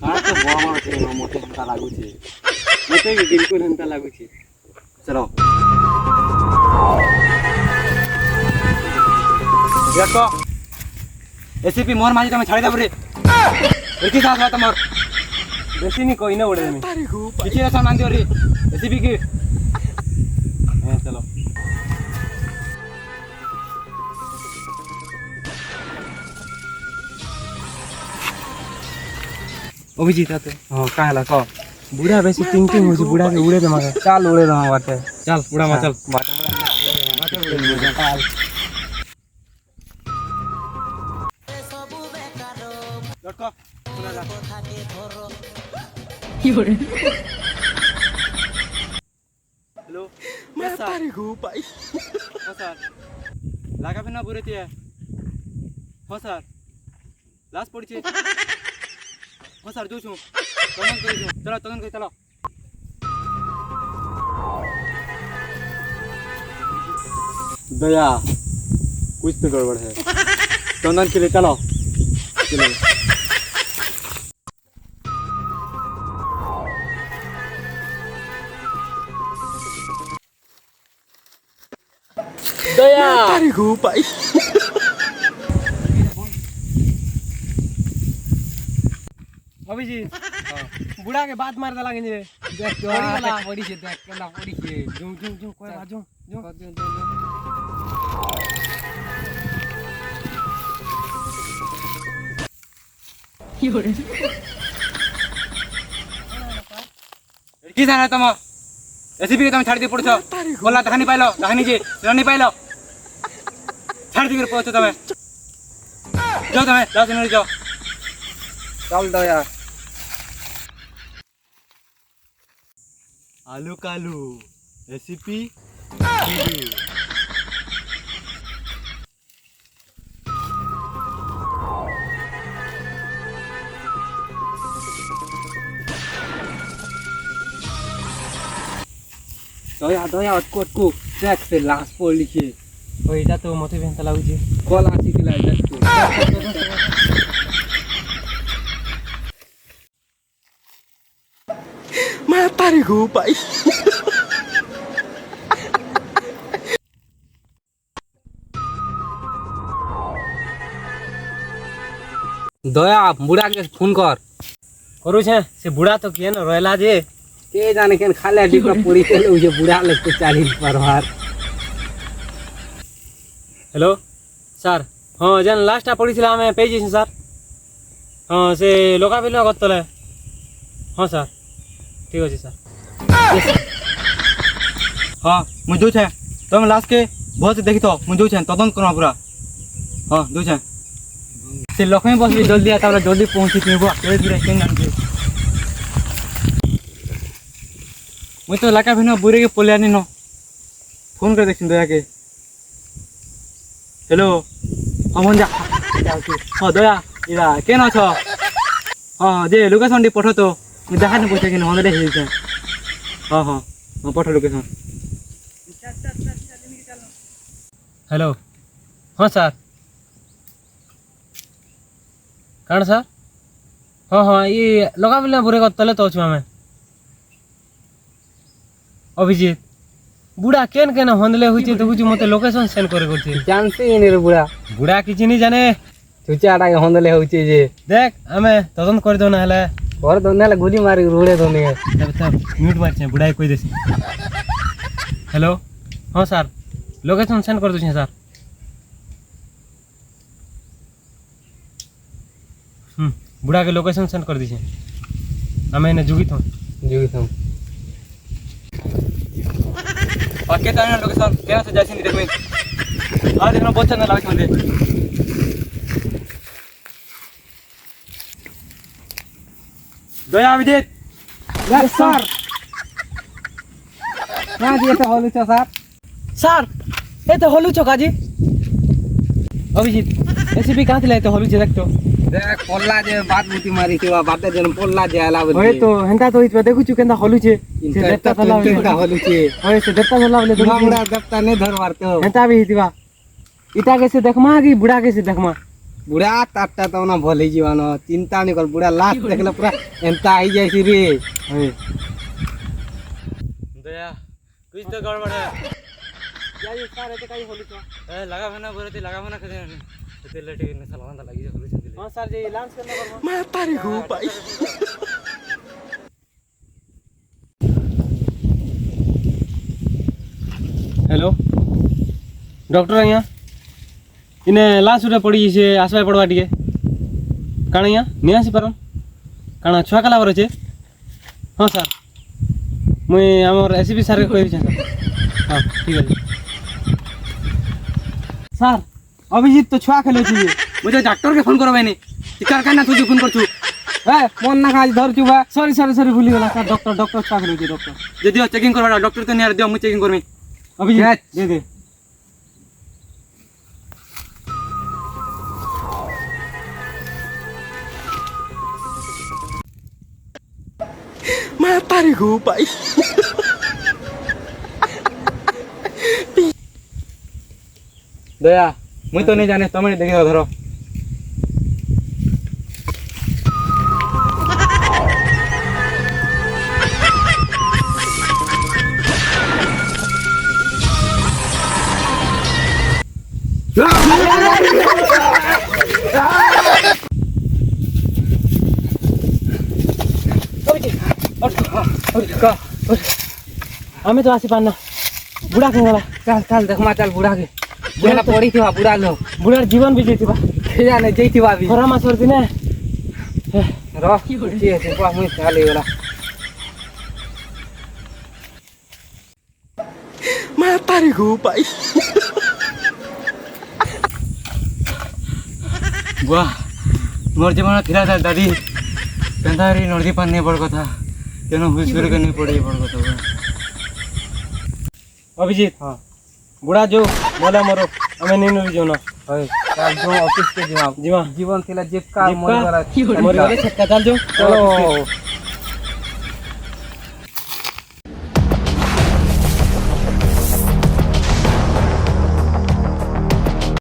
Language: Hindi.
हाँ तो बहुत है मोटे हंता लागू छे मोटे भी बिल्कुल हंता लागू छे चलो देखो एसीपी मोर माजी तमे छाड़ी दे रे एकी साथ बात मोर बेसी नहीं कोई ना उड़े में किसी रे सामान दियो रे एसीपी की चलो अभिजीत आते हां का हला को बुढ़ा बेसी टिंग हो बुढ़ा के उड़े दे मगे चल उड़े दे बाटे चल बुढ़ा मा चल बाटे उड़े चल लटको सुना जा কি করে हेलो मैं तारी गो भाई हां सर লাগা বিনা বুড়েতে हां सर लास्ट पड़ी छे हां सर जो छु तनन करी छु चलो तनन करी चलो दया कुछ तो गड़बड़ है तनन के लिए चलो चलो दया तारी गो भाई अभिजीत बुढ़ा के बात मार दला के देख तो वाला पड़ी छे देख केना पड़ी छे जो जो जो कोई बाजू जो কি করে की जाना तुम एसीपी के तुम छाड़ दी पड़छो बोला कहानी पाइलो कहानी जे नहीं पाइलो छाड़ दी कर पहुंचो तुम्हें जाओ तुम्हें जाओ नहीं जाओ चल दो यार आलू कालू एसीपी दया अटको ट्रैक से लास्ट पर लिखे ओ एटा तो मते बेंता लागु छे कल आसी दिला देखो मैं तारी गो भाई दया बुढ़ा के फोन कर करू छे से बुढ़ा तो किए न रहला जे के जाने केन खाले डिपा पूरी के उजे बुढ़ा लगते 40 परवार हेलो सर हां जन लास्ट पड़ी थिला हमें पेज छी सर हां से लोका बिलो गतले हां सर ठीक अछि सर हां मु जो छे तुम लास्ट के बहुत देखि तो मु जो छे तदन करा पूरा हां जो छे से लखमे बस जल्दी आता जल्दी पहुंची पेबो धीरे धीरे केन जान मैं तो लगा भी बुरे के पोलियानी न फोन कर देख दया के हेलो हाँ मन जा हाँ दया इरा केन अछ हाँ जे लोकेशन टी पठ तो मुझे देखा नहीं पहुँचे कि हंड्रेड है हाँ हाँ हाँ पठ लोकेशन हेलो हाँ सर कौन सर हाँ हाँ ये लगा बिना बुरे को तले तो अच्छे हमें अभिजीत बुढ़ा केन केन हंदले होइते तो कुछ मते लोकेशन सेंड करे करथि जानते ही नहीं रे बुढ़ा बुढ़ा किछ नहीं जाने चुचाटा के हंदले होइते जे देख हमें तदन कर दो ना हले कर दो ना गोली मार के रोड़े दो ने तब म्यूट मार छे बुढ़ा कोई देसी हेलो हां सर लोकेशन सेंड कर दो छे सर बुढ़ा के लोकेशन सेंड कर दी छे हमें ने जुगित हम और के ताने लोकेशन केना से जाइसिन देखबै आ देखनो बहुत चंदा लागे मंदे दया अभिजीत यस सर ना दिए तो होलु छ सर ए तो होलु छ काजी अभिजीत एसीपी कहां से लाए तो होलु छ देख तो देख पोल्ला जे बात बुती मारी थिवा बाटे जन पोल्ला जे आला बे ओए तो हेंता तो इतबे देखु छु केंदा होलु छे से देवता थला केंदा होलु छे ओए से देवता थला बोले बुढ़ा बुढ़ा देवता ने धर मारतो हेंता भी हितवा इटा कैसे देखमा कि बुढ़ा कैसे देखमा बुढ़ा ताटा तो ना भले जीवन चिंता नहीं कर बुढ़ा लास्ट देखले पूरा एंता आई जाइसी रे दया कुछ तो गड़बड़ है जाई सारे ते काई होली तो ए लगा बना बोलते लगा बना कदे ते लेट ने सलमान लगी जा होली से हां सर जी लांच करना कर मैं तारी को भाई हेलो डॉक्टर अइया इने लास्ट उठे पड़ी से आसवा पड़वा टिके काण अइया नि आसी पारन काण छुआ कला बर छे हां सर मुई हमर एसीपी सर के कहबी सर हां ठीक है सर अभिजीत तो छुआ खेलो छी मुझे डॉक्टर के फोन करबे नहीं टिकार का ना तुझे फोन कर छु ए मन ना आज धर छु बा सॉरी सॉरी सॉरी भूली गेला सर डॉक्टर छुआ खेलो छी डॉक्टर जदि चेकिंग करबा डॉक्टर तो नियर दियो मु चेकिंग करमी अभिजीत दे दे मैं तारी को भाई दया मुई तो नहीं जाने तुम देखो धरो हमें तो आसी पाना बुढ़ा के वाला चल चल देखमा चल बुढ़ा के बुढ़ा पड़ी थी बुढ़ा लो बुढ़ार जीवन भी जेतिबा जाने जईथिबा अभी खरा मास वर्ती ने रह की है से बा मुई चाले वाला मैं तारी को भाई वाह मोर जमाना थिरा था दादी कंधारी नदी पानी बड़ कथा केनो हुई सुर के नहीं पड़ी बड़ कथा अभिजीत हां बुढ़ा जो बोला मरो हमें नहीं नुरी जो ना है चल जो ऑफिस के जीवा जीवन थिला जिपका मोर वाला मोर वाले छक्का चल जो चलो